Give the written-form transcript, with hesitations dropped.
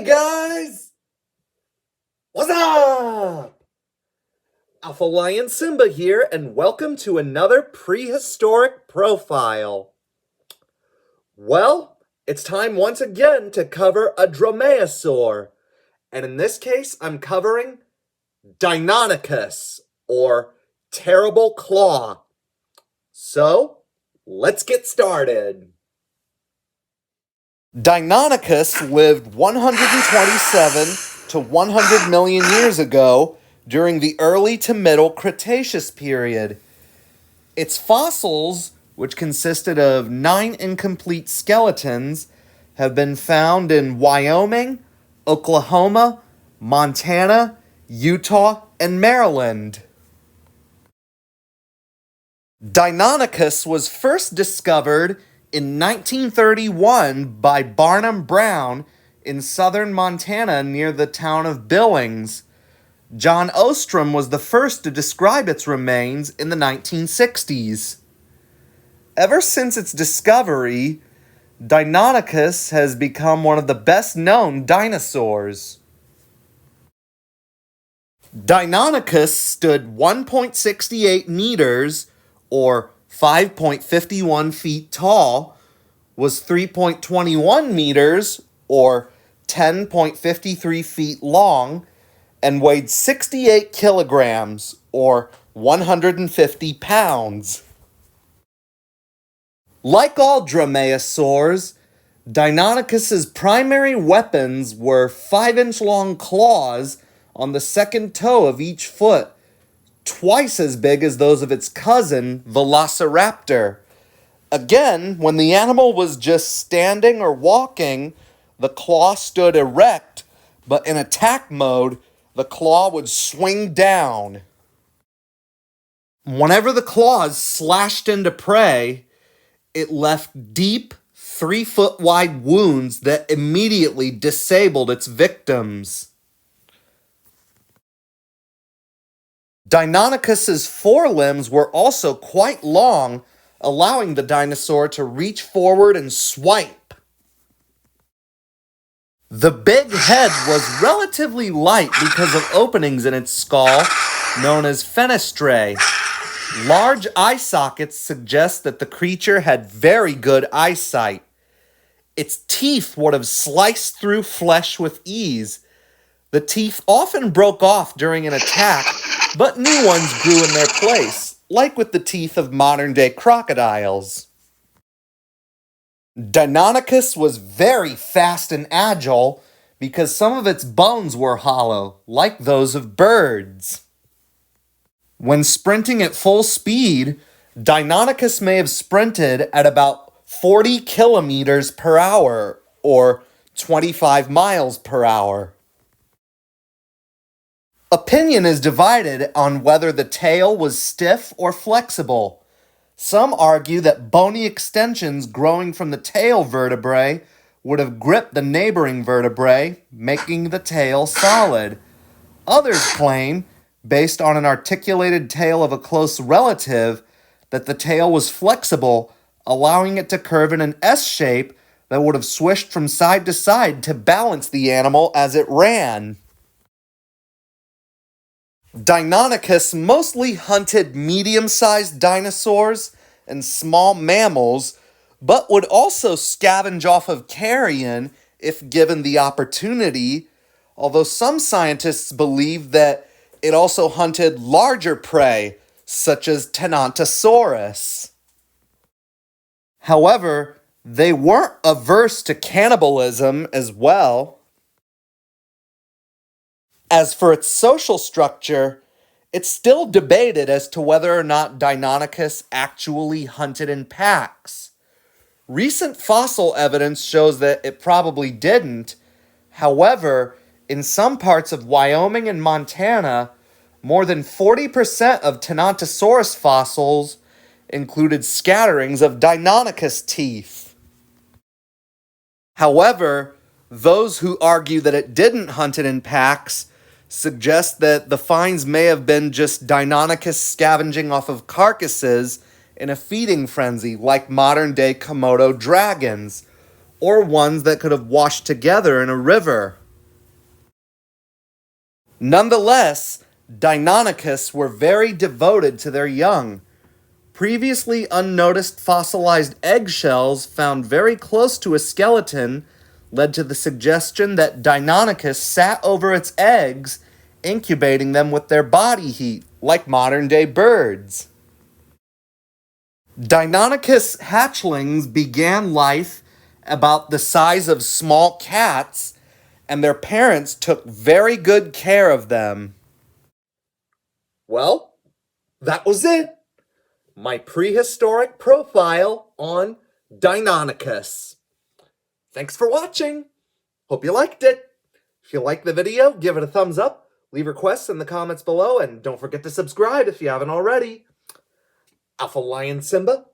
Hey guys! What's up? Alpha Lion Simba here, and welcome to another prehistoric profile. Well, it's time once again to cover a dromaeosaur, and in this case, I'm covering Deinonychus, or Terrible Claw. So, let's get started. Deinonychus lived 127 to 100 million years ago during the early to middle Cretaceous period. Its fossils, which consisted of 9 incomplete skeletons, have been found in Wyoming, Oklahoma, Montana, Utah, and Maryland. Deinonychus was first discovered in 1931 by Barnum Brown in southern Montana near the town of Billings. John Ostrom was the first to describe its remains in the 1960s. Ever since its discovery, Deinonychus has become one of the best-known dinosaurs. Deinonychus stood 1.68 meters, or 5.51 feet tall, was 3.21 meters, or 10.53 feet long, and weighed 68 kilograms, or 150 pounds. Like all dromaeosaurs, Deinonychus's primary weapons were 5-inch long claws on the second toe of each foot, twice as big as those of its cousin, Velociraptor. Again, when the animal was just standing or walking, the claw stood erect, but in attack mode, the claw would swing down. Whenever the claws slashed into prey, it left deep, 3-foot-wide wounds that immediately disabled its victims. Deinonychus's forelimbs were also quite long, allowing the dinosaur to reach forward and swipe. The big head was relatively light because of openings in its skull, known as fenestrae. Large eye sockets suggest that the creature had very good eyesight. Its teeth would have sliced through flesh with ease. The teeth often broke off during an attack, but new ones grew in their place, like with the teeth of modern-day crocodiles. Deinonychus was very fast and agile because some of its bones were hollow, like those of birds. When sprinting at full speed, Deinonychus may have sprinted at about 40 kilometers per hour, or 25 miles per hour. Opinion is divided on whether the tail was stiff or flexible. Some argue that bony extensions growing from the tail vertebrae would have gripped the neighboring vertebrae, making the tail solid. Others claim, based on an articulated tail of a close relative, that the tail was flexible, allowing it to curve in an S shape that would have swished from side to side to balance the animal as it ran. Deinonychus mostly hunted medium-sized dinosaurs and small mammals, but would also scavenge off of carrion if given the opportunity, although some scientists believe that it also hunted larger prey, such as Tenontosaurus. However, they weren't averse to cannibalism as well. As for its social structure, it's still debated as to whether or not Deinonychus actually hunted in packs. Recent fossil evidence shows that it probably didn't. However, in some parts of Wyoming and Montana, more than 40% of Tenontosaurus fossils included scatterings of Deinonychus teeth. However, those who argue that it didn't hunt it in packs suggest that the finds may have been just Deinonychus scavenging off of carcasses in a feeding frenzy like modern-day Komodo dragons, or ones that could have washed together in a river. Nonetheless, Deinonychus were very devoted to their young. Previously unnoticed fossilized eggshells found very close to a skeleton led to the suggestion that Deinonychus sat over its eggs, incubating them with their body heat, like modern-day birds. Deinonychus hatchlings began life about the size of small cats, and their parents took very good care of them. Well, that was it. My prehistoric profile on Deinonychus. Thanks for watching. Hope you liked it. If you liked the video, give it a thumbs up, leave requests in the comments below, and don't forget to subscribe if you haven't already. Alpha Lion Simba,